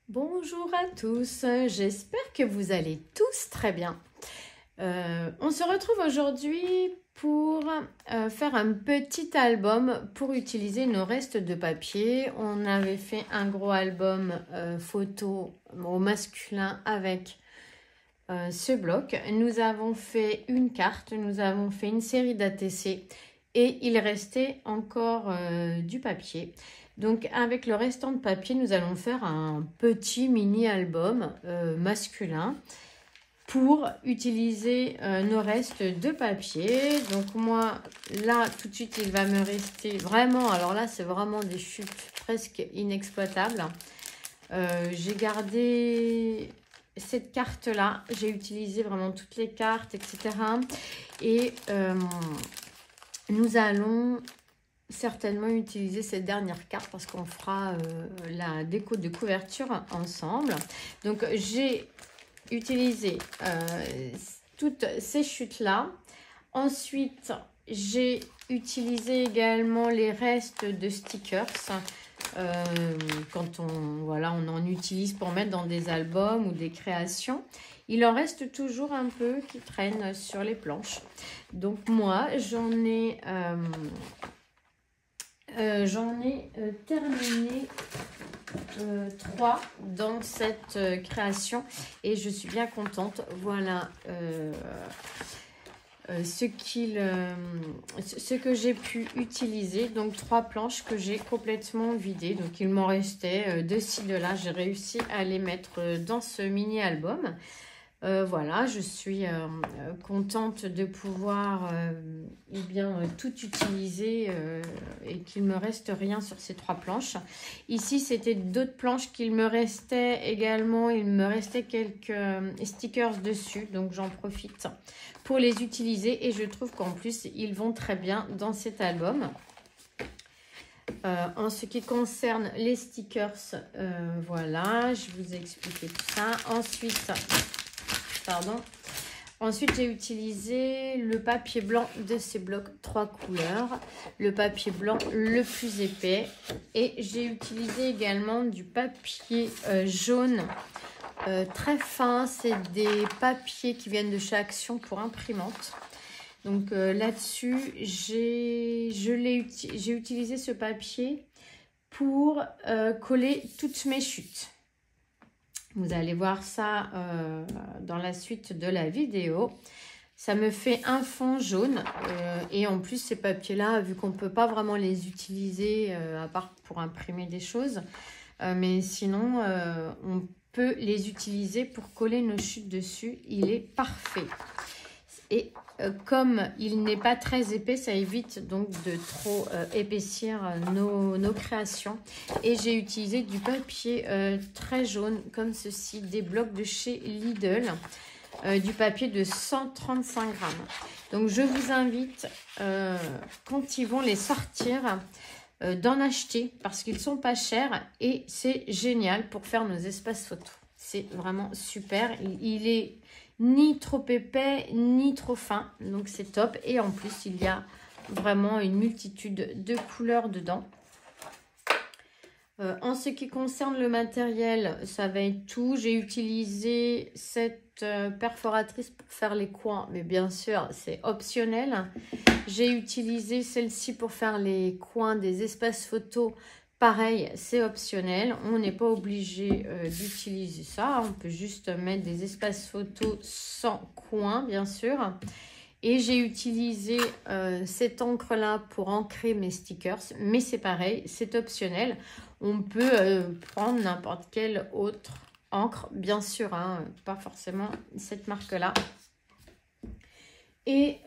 Bonjour à tous, j'espère que vous allez tous très bien. On se retrouve aujourd'hui pour faire un petit album pour utiliser nos restes de papier. On avait fait un gros album photo au masculin avec ce bloc. Nous avons fait une carte, nous avons fait une série d'ATC et il restait encore du papier. Donc avec le restant de papier, nous allons faire un petit mini album masculin pour utiliser nos restes de papier. Donc moi, là, tout de suite, il va me rester vraiment, alors là, c'est vraiment des chutes presque inexploitables. J'ai gardé cette carte-là, j'ai utilisé vraiment toutes les cartes, etc. Et nous allons certainement utiliser cette dernière carte parce qu'on fera la déco de couverture ensemble. Donc j'ai utilisé toutes ces chutes là. Ensuite j'ai utilisé également les restes de stickers quand on en utilise pour mettre dans des albums ou des créations. Il en reste toujours un peu qui traîne sur les planches. Donc moi j'en ai terminé 3 dans cette création et je suis bien contente. Voilà ce que j'ai pu utiliser. Donc 3 planches que j'ai complètement vidées. Donc il m'en restait de ci, de là. J'ai réussi à les mettre dans ce mini album. Voilà, je suis contente de pouvoir tout utiliser et qu'il ne me reste rien sur ces 3 planches. Ici, c'était d'autres planches qu'il me restait également. Il me restait quelques stickers dessus, donc j'en profite pour les utiliser. Et je trouve qu'en plus, ils vont très bien dans cet album. En ce qui concerne les stickers, voilà, je vous ai expliqué tout ça. Ensuite, j'ai utilisé le papier blanc de ces blocs 3 couleurs, le papier blanc le plus épais et j'ai utilisé également du papier jaune très fin. C'est des papiers qui viennent de chez Action pour imprimante. Donc là-dessus, j'ai utilisé ce papier pour coller toutes mes chutes. Vous allez voir ça dans la suite de la vidéo. Ça me fait un fond jaune. Et en plus, ces papiers-là, vu qu'on ne peut pas vraiment les utiliser, à part pour imprimer des choses, mais sinon, on peut les utiliser pour coller nos chutes dessus. Il est parfait. Et comme il n'est pas très épais, ça évite donc de trop épaissir nos créations. Et j'ai utilisé du papier très jaune comme ceci, des blocs de chez Lidl, du papier de 135 grammes. Donc je vous invite, quand ils vont les sortir, d'en acheter parce qu'ils sont pas chers et c'est génial pour faire nos espaces photos. C'est vraiment super. Il est ni trop épais, ni trop fin. Donc, c'est top. Et en plus, il y a vraiment une multitude de couleurs dedans. En ce qui concerne le matériel, ça va être tout. J'ai utilisé cette perforatrice pour faire les coins. Mais bien sûr, c'est optionnel. J'ai utilisé celle-ci pour faire les coins des espaces photos. Pareil, c'est optionnel. On n'est pas obligé d'utiliser ça. On peut juste mettre des espaces photos sans coin, bien sûr. Et j'ai utilisé cette encre-là pour ancrer mes stickers. Mais c'est pareil, c'est optionnel. On peut prendre n'importe quelle autre encre, bien sûr. Hein, pas forcément cette marque-là. Et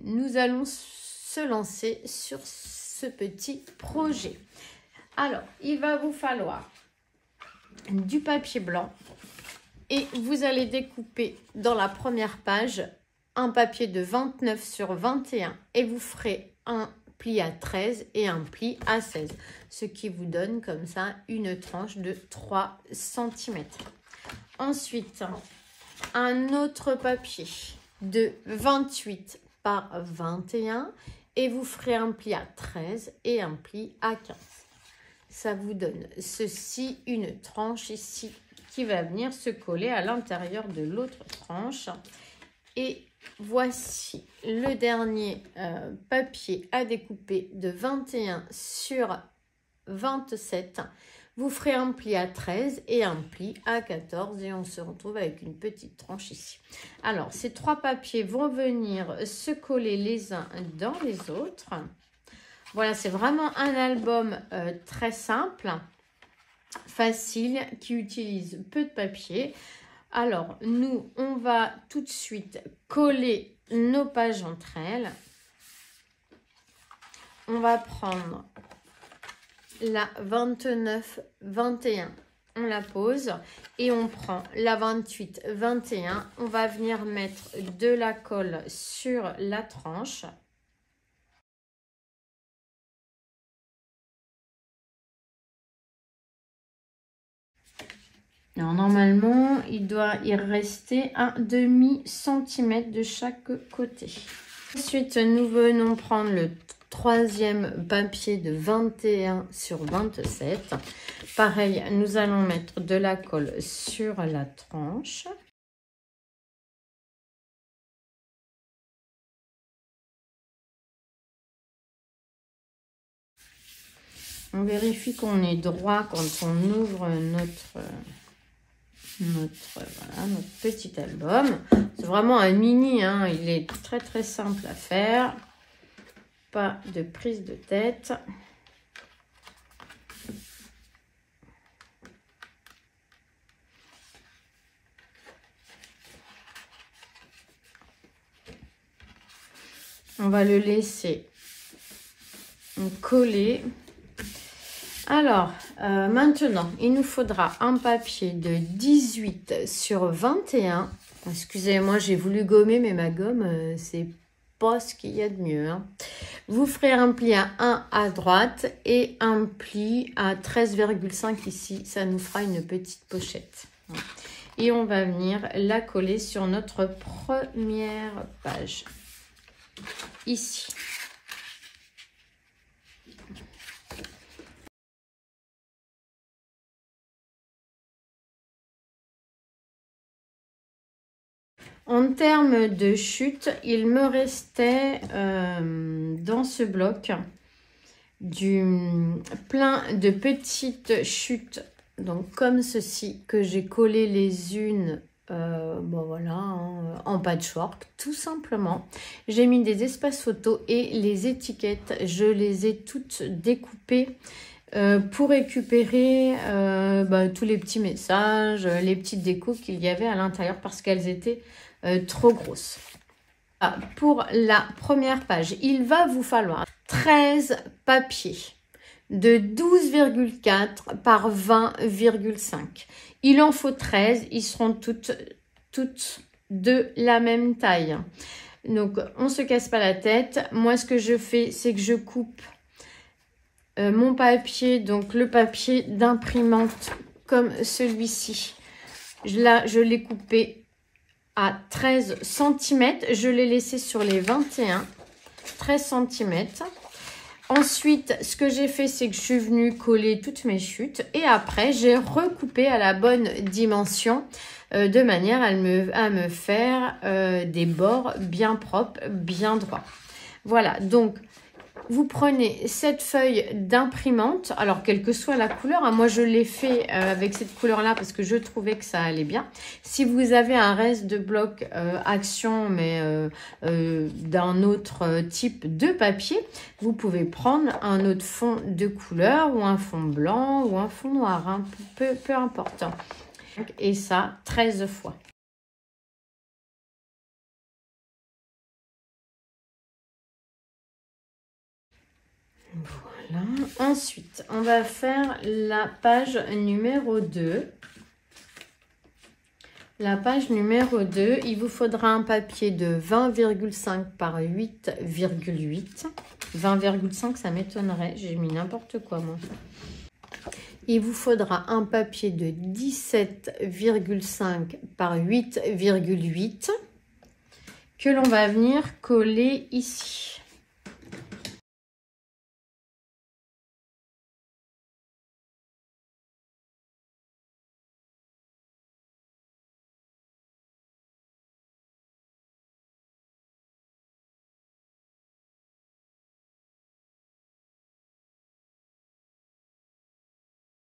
nous allons se lancer sur ce petit projet. Alors, il va vous falloir du papier blanc et vous allez découper dans la première page un papier de 29 sur 21 et vous ferez un pli à 13 et un pli à 16, ce qui vous donne comme ça une tranche de 3 cm. Ensuite, un autre papier de 28 par 21 et vous ferez un pli à 13 et un pli à 15. ça vous donne ceci, une tranche ici qui va venir se coller à l'intérieur de l'autre tranche. Et voici le dernier papier à découper de 21 sur 27. Vous ferez un pli à 13 et un pli à 14 et on se retrouve avec une petite tranche ici. Alors, ces 3 papiers vont venir se coller les uns dans les autres. Voilà, c'est vraiment un album très simple, facile, qui utilise peu de papier. Alors, nous, on va tout de suite coller nos pages entre elles. On va prendre la 29-21, on la pose et on prend la 28-21. On va venir mettre de la colle sur la tranche. Alors, normalement, il doit y rester un demi-centimètre de chaque côté. Ensuite, nous venons prendre le 3e papier de 21 sur 27. Pareil, nous allons mettre de la colle sur la tranche. On vérifie qu'on est droit quand on ouvre notre petit album. C'est vraiment un mini, hein. Il est très très simple à faire. Pas de prise de tête. On va le laisser coller. Alors, maintenant, il nous faudra un papier de 18 sur 21. Excusez-moi, j'ai voulu gommer, mais ma gomme, c'est pas ce qu'il y a de mieux. Hein. Vous ferez un pli à 1 à droite et un pli à 13,5 ici. Ça nous fera une petite pochette. Et on va venir la coller sur notre première page. Ici. En termes de chute, il me restait dans ce bloc plein de petites chutes, donc comme ceci, que j'ai collé les unes bon voilà, hein, en patchwork, tout simplement. J'ai mis des espaces photos et les étiquettes, je les ai toutes découpées pour récupérer tous les petits messages, les petites décos qu'il y avait à l'intérieur parce qu'elles étaient trop grosses. Pour la première page, il va vous falloir 13 papiers de 12,4 par 20,5. Il en faut 13, ils seront toutes de la même taille. Donc, on ne se casse pas la tête. Moi, ce que je fais, c'est que je coupe mon papier, donc le papier d'imprimante comme celui-ci. Là, je l'ai coupé à 13 cm. Je l'ai laissé sur les 21, 13 cm. Ensuite, ce que j'ai fait, c'est que je suis venue coller toutes mes chutes. Et après, j'ai recoupé à la bonne dimension de manière à me faire des bords bien propres, bien droits. Voilà, donc vous prenez cette feuille d'imprimante, alors quelle que soit la couleur, hein, moi je l'ai fait avec cette couleur-là parce que je trouvais que ça allait bien. Si vous avez un reste de bloc Action, mais d'un autre type de papier, vous pouvez prendre un autre fond de couleur ou un fond blanc ou un fond noir, hein, peu importe. Et ça, 13 fois. Voilà. Ensuite, on va faire la page numéro 2. La page numéro 2, il vous faudra un papier de 20,5 par 8,8. 20,5, ça m'étonnerait. J'ai mis n'importe quoi, moi. Il vous faudra un papier de 17,5 par 8,8 que l'on va venir coller ici.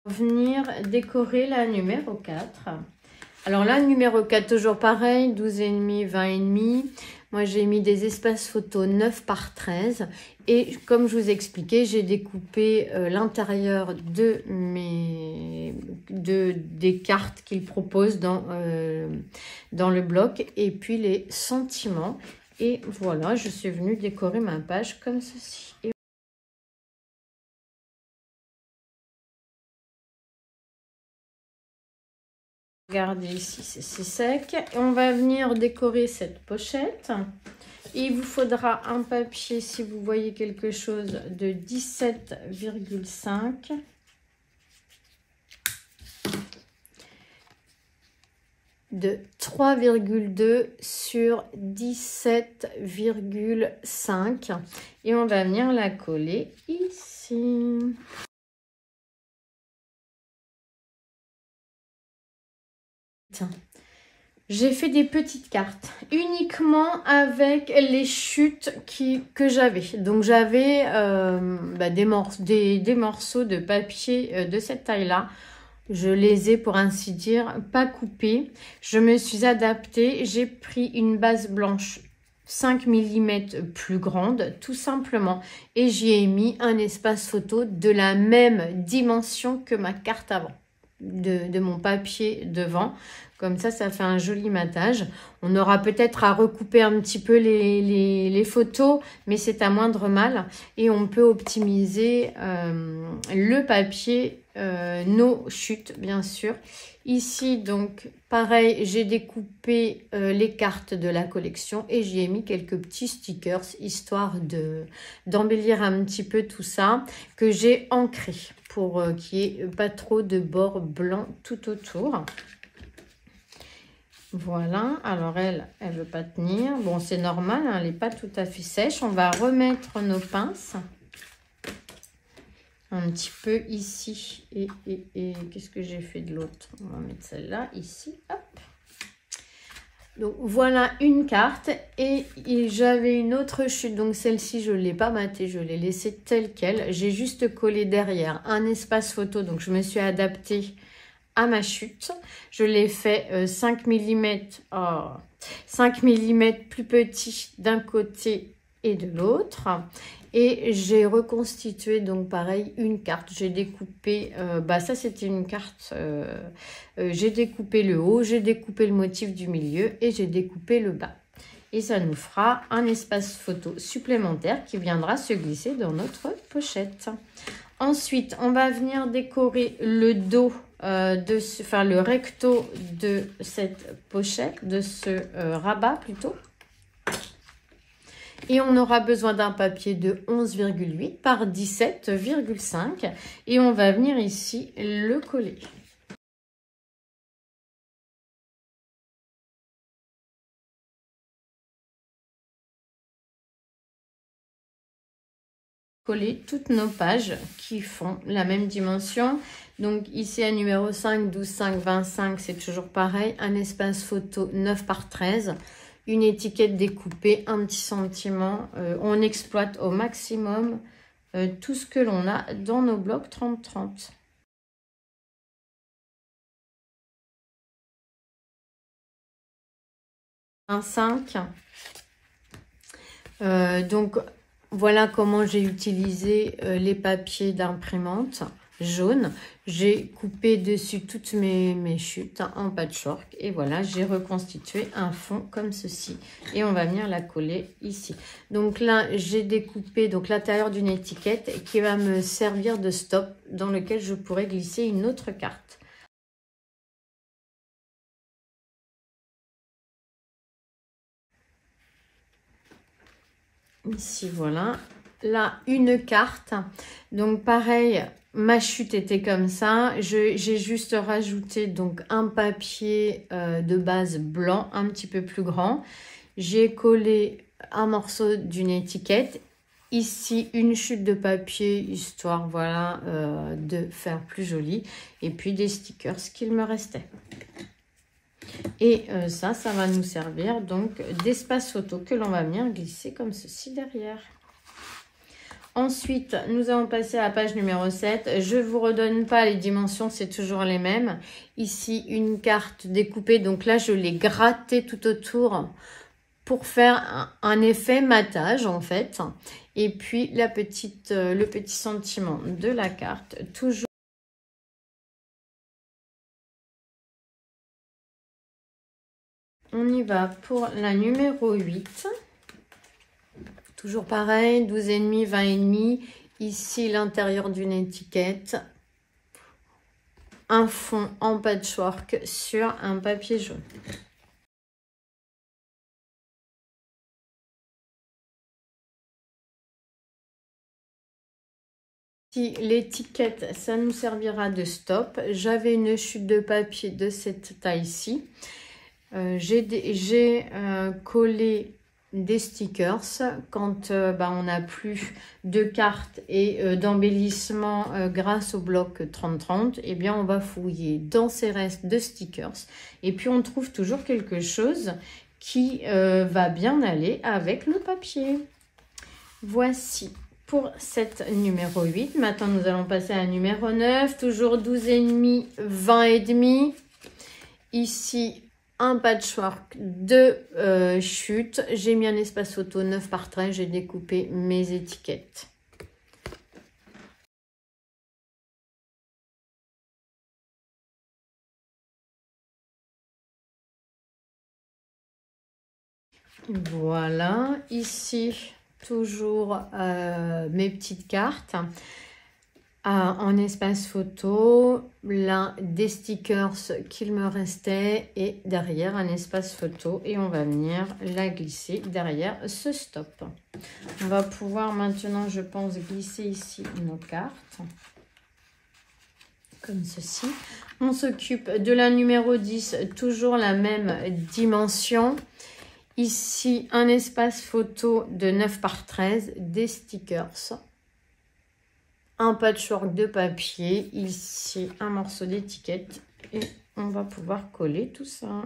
Venir décorer la numéro 4. Alors la numéro 4, toujours pareil, 12,5, 20,5. Moi, j'ai mis des espaces photos 9 par 13. Et comme je vous expliquais, j'ai découpé l'intérieur des cartes qu'il propose dans le bloc. Et puis les sentiments. Et voilà, je suis venue décorer ma page comme ceci. Et regardez ici, c'est sec. Et on va venir décorer cette pochette. Et il vous faudra un papier, si vous voyez quelque chose, de 17,5. De 3,2 sur 17,5. Et on va venir la coller ici. J'ai fait des petites cartes uniquement avec les chutes que j'avais. Donc j'avais des morceaux de papier de cette taille-là. Je les ai, pour ainsi dire, pas coupés. Je me suis adaptée. J'ai pris une base blanche 5 mm plus grande, tout simplement. Et j'y ai mis un espace photo de la même dimension que ma carte avant, de mon papier devant. Comme ça fait un joli matage. On aura peut-être à recouper un petit peu les photos, mais c'est à moindre mal. Et on peut optimiser le papier, nos chutes, bien sûr. Ici, donc, pareil, j'ai découpé les cartes de la collection et j'y ai mis quelques petits stickers, histoire d'embellir un petit peu tout ça, que j'ai ancré pour qu'il n'y ait pas trop de bords blancs tout autour. Voilà, alors elle veut pas tenir. Bon, c'est normal, hein, elle n'est pas tout à fait sèche. On va remettre nos pinces un petit peu ici. Et qu'est-ce que j'ai fait de l'autre? On va mettre celle-là ici. Hop. Donc voilà une carte. Et j'avais une autre chute. Donc celle-ci, je ne l'ai pas matée. Je l'ai laissée telle qu'elle. J'ai juste collé derrière un espace photo. Donc je me suis adaptée à ma chute. Je l'ai fait 5 mm plus petit d'un côté et de l'autre. Et j'ai reconstitué, donc pareil, une carte. J'ai découpé, ça c'était une carte, j'ai découpé le haut, j'ai découpé le motif du milieu et j'ai découpé le bas. Et ça nous fera un espace photo supplémentaire qui viendra se glisser dans notre pochette. Ensuite, on va venir décorer le dos, le recto de cette pochette, de ce rabat plutôt. Et on aura besoin d'un papier de 11,8 par 17,5. Et on va venir ici le coller. Coller toutes nos pages qui font la même dimension. Donc ici à numéro 5, 12, 5, 25, c'est toujours pareil. Un espace photo 9 par 13. Une étiquette découpée, un petit sentiment. On exploite au maximum tout ce que l'on a dans nos blocs 30-30. Un 5. Donc voilà comment j'ai utilisé les papiers d'imprimante jaune. J'ai coupé dessus toutes mes chutes en patchwork. Et voilà, j'ai reconstitué un fond comme ceci. Et on va venir la coller ici. Donc là, j'ai découpé l'intérieur d'une étiquette qui va me servir de stop dans lequel je pourrais glisser une autre carte. Ici, voilà. Là, une carte. Donc, pareil, ma chute était comme ça. J'ai juste rajouté donc un papier de base blanc, un petit peu plus grand. J'ai collé un morceau d'une étiquette. Ici, une chute de papier, histoire, voilà, de faire plus joli. Et puis, des stickers qu'il me restait. Et ça va nous servir donc d'espace photo que l'on va venir glisser comme ceci derrière. Ensuite, nous allons passer à la page numéro 7. Je ne vous redonne pas les dimensions, c'est toujours les mêmes. Ici, une carte découpée. Donc là, je l'ai grattée tout autour pour faire un effet matage, en fait. Et puis, le petit sentiment de la carte. Toujours. On y va pour la numéro 8. Toujours pareil, 12,5, 20,5. Ici, l'intérieur d'une étiquette. Un fond en patchwork sur un papier jaune. Si l'étiquette, ça nous servira de stop. J'avais une chute de papier de cette taille-ci. J'ai collé des stickers quand on n'a plus de cartes et d'embellissement grâce au bloc 30-30. Eh bien, on va fouiller dans ces restes de stickers et puis on trouve toujours quelque chose qui va bien aller avec le papier. Voici pour cette numéro 8. Maintenant, nous allons passer à la numéro 9. Toujours 12,5, 20,5. Ici, un patchwork de chute. J'ai mis un espace photo 9 par 13. J'ai découpé mes étiquettes. Voilà. Ici, toujours mes petites cartes. En espace photo, là des stickers qu'il me restait et derrière un espace photo et on va venir la glisser derrière ce stop. On va pouvoir maintenant, je pense, glisser ici nos cartes comme ceci. On s'occupe de la numéro 10, toujours la même dimension. Ici, un espace photo de 9 par 13, des stickers. Un patchwork de papier, ici un morceau d'étiquette et on va pouvoir coller tout ça.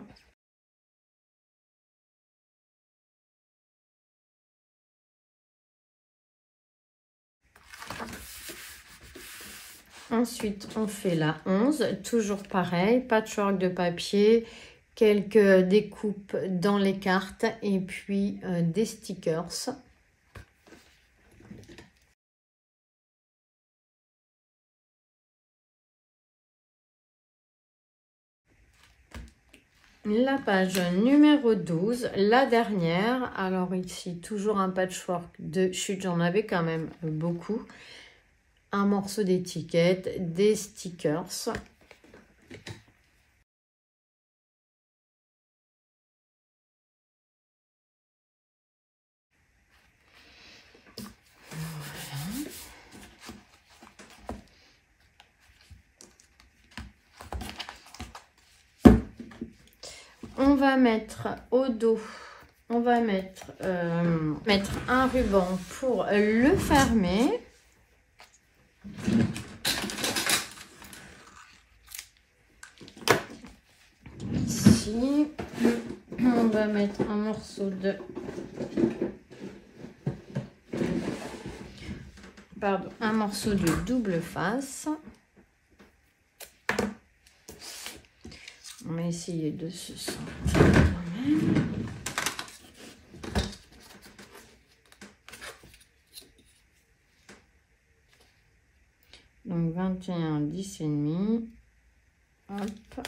Ensuite, on fait la 11, toujours pareil, patchwork de papier, quelques découpes dans les cartes et puis des stickers. La page numéro 12, la dernière. Alors ici, toujours un patchwork de chute, j'en avais quand même beaucoup. Un morceau d'étiquette, des stickers. On va mettre au dos, on va mettre un ruban pour le fermer. Ici, on va mettre un morceau de... Pardon, un morceau de double face. On va essayer de se sentir quand même. Donc 21, 10,5. Hop.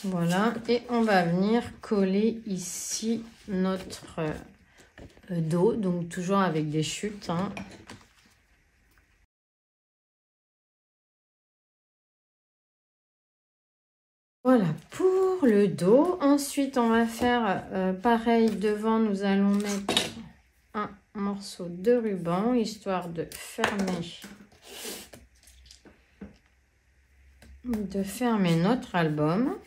Voilà, et on va venir coller ici notre dos, donc toujours avec des chutes. Hein. Voilà pour le dos. Ensuite, on va faire pareil devant. Nous allons mettre un morceau de ruban, histoire de fermer de fermer notre album.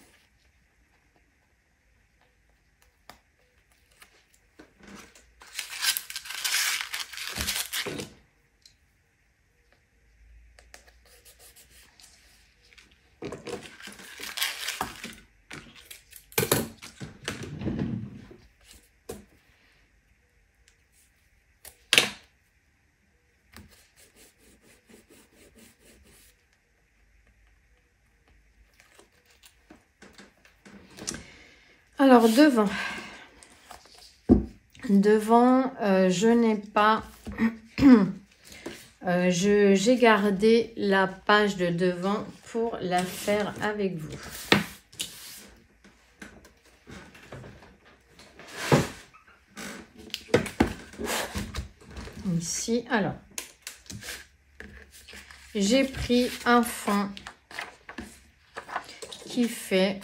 Alors devant, je n'ai pas, j'ai gardé la page de devant pour la faire avec vous. Ici, alors, j'ai pris un fond qui fait...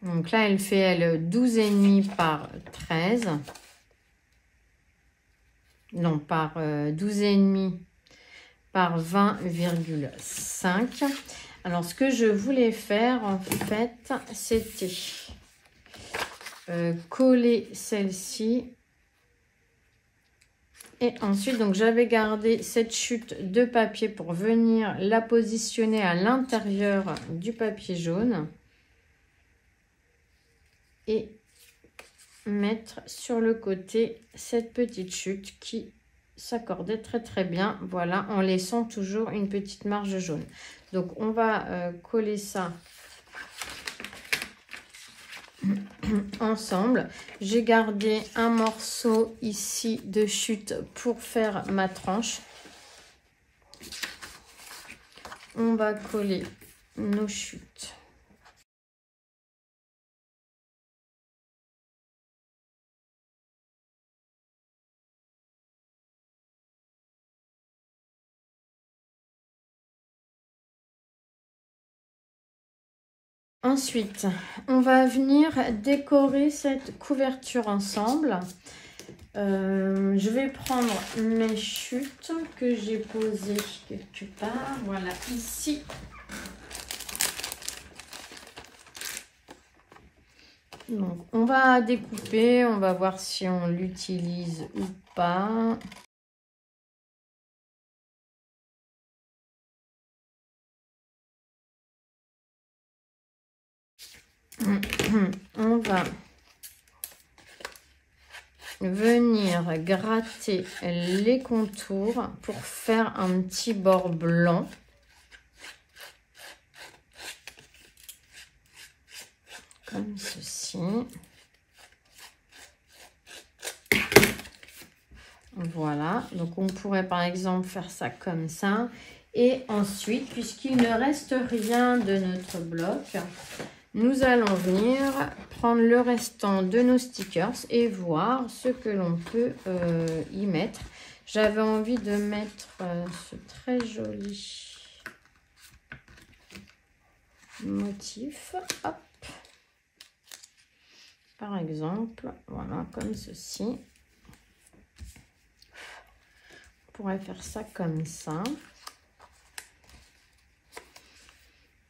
Donc là, elle fait 12,5 par 13. Non, par 12,5 par 20,5. Alors, ce que je voulais faire, en fait, c'était coller celle-ci. Et ensuite, donc j'avais gardé cette chute de papier pour venir la positionner à l'intérieur du papier jaune. Et mettre sur le côté cette petite chute qui s'accordait très très bien, voilà, en laissant toujours une petite marge jaune. Donc on va coller ça ensemble. J'ai gardé un morceau ici de chute pour faire ma tranche. On va coller nos chutes. Ensuite, on va venir décorer cette couverture ensemble. Je vais prendre mes chutes que j'ai posées quelque part. Voilà, ici. Donc, on va découper. On va voir si on l'utilise ou pas. On va venir gratter les contours pour faire un petit bord blanc. Comme ceci. Voilà, donc on pourrait par exemple faire ça comme ça. Et ensuite, puisqu'il ne reste rien de notre bloc, nous allons venir prendre le restant de nos stickers et voir ce que l'on peut y mettre. J'avais envie de mettre ce très joli motif. Hop. Par exemple, voilà, comme ceci. On pourrait faire ça comme ça.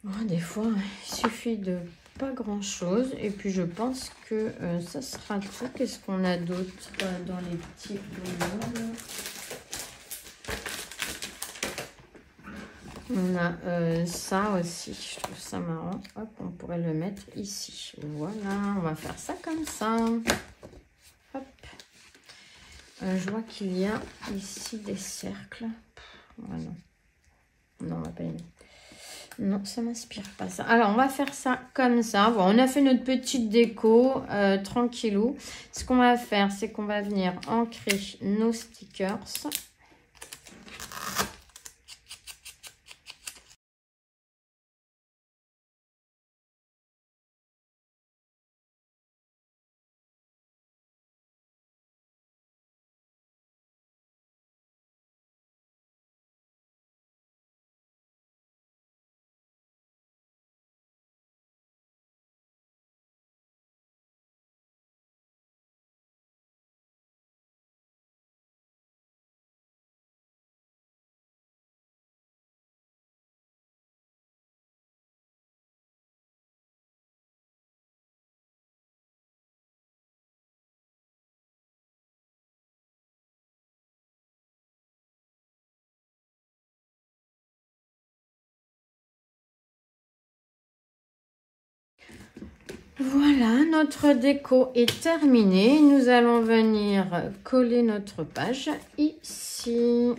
Oh, des fois, il suffit de pas grand chose. Et puis, je pense que ça sera tout. Qu'est-ce qu'on a d'autre dans les petits volumes? On a ça aussi. Je trouve ça marrant. Hop, on pourrait le mettre ici. Voilà, on va faire ça comme ça. Hop. Je vois qu'il y a ici des cercles. Voilà. Non, on va pas les mettre. Non, ça m'inspire pas ça. Alors, on va faire ça comme ça. Voilà, on a fait notre petite déco tranquillou. Ce qu'on va faire, c'est qu'on va venir ancrer nos stickers. Voilà, notre déco est terminée. Nous allons venir coller notre page ici.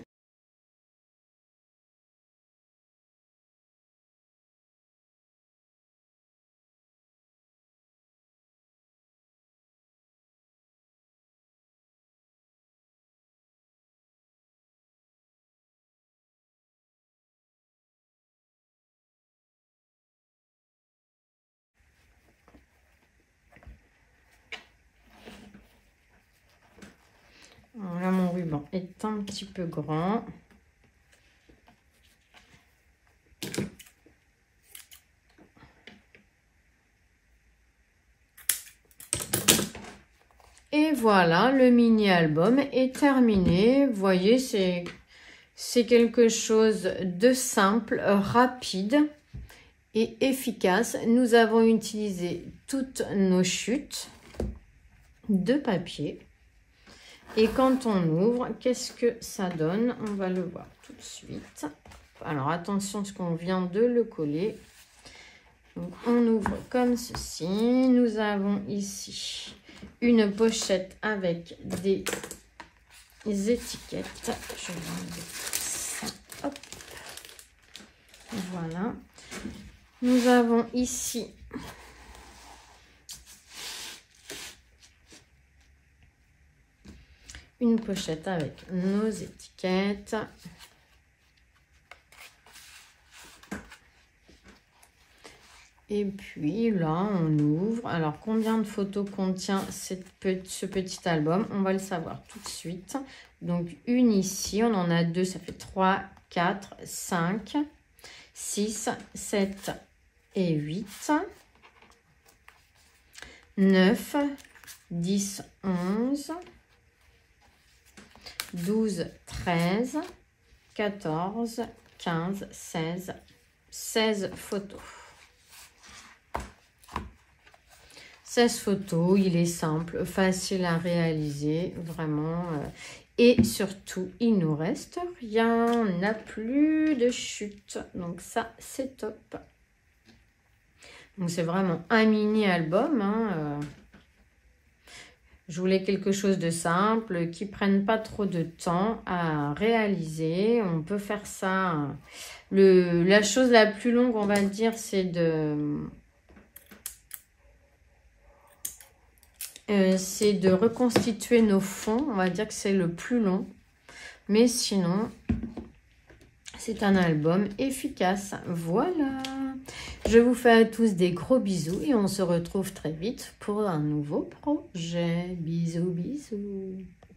Là, mon ruban est un petit peu grand. Et voilà, le mini-album est terminé. Vous voyez, c'est quelque chose de simple, rapide et efficace. Nous avons utilisé toutes nos chutes de papier. Et quand on ouvre, qu'est-ce que ça donne? On va le voir tout de suite. Alors, attention, parce qu'on vient de le coller. Donc, on ouvre comme ceci. Nous avons ici une pochette avec des étiquettes. Je vais enlever ça. Hop. Voilà. Nous avons ici une pochette avec nos étiquettes. Et puis là, on ouvre. Alors, combien de photos contient ce petit album? On va le savoir tout de suite. Donc, une ici, on en a deux, ça fait 3, 4, 5, 6, 7 et 8. 9, 10, 11, 12, 13, 14, 15, 16 photos. 16 photos, il est simple, facile à réaliser, vraiment. Et surtout, il nous reste rien, on n'a plus de chute. Donc ça, c'est top. Donc c'est vraiment un mini-album. Hein. Je voulais quelque chose de simple, qui ne prenne pas trop de temps à réaliser. On peut faire ça. La chose la plus longue, on va dire, c'est de reconstituer nos fonds. On va dire que c'est le plus long. Mais sinon, c'est un album efficace. Voilà. Je vous fais à tous des gros bisous et on se retrouve très vite pour un nouveau projet. Bisous, bisous.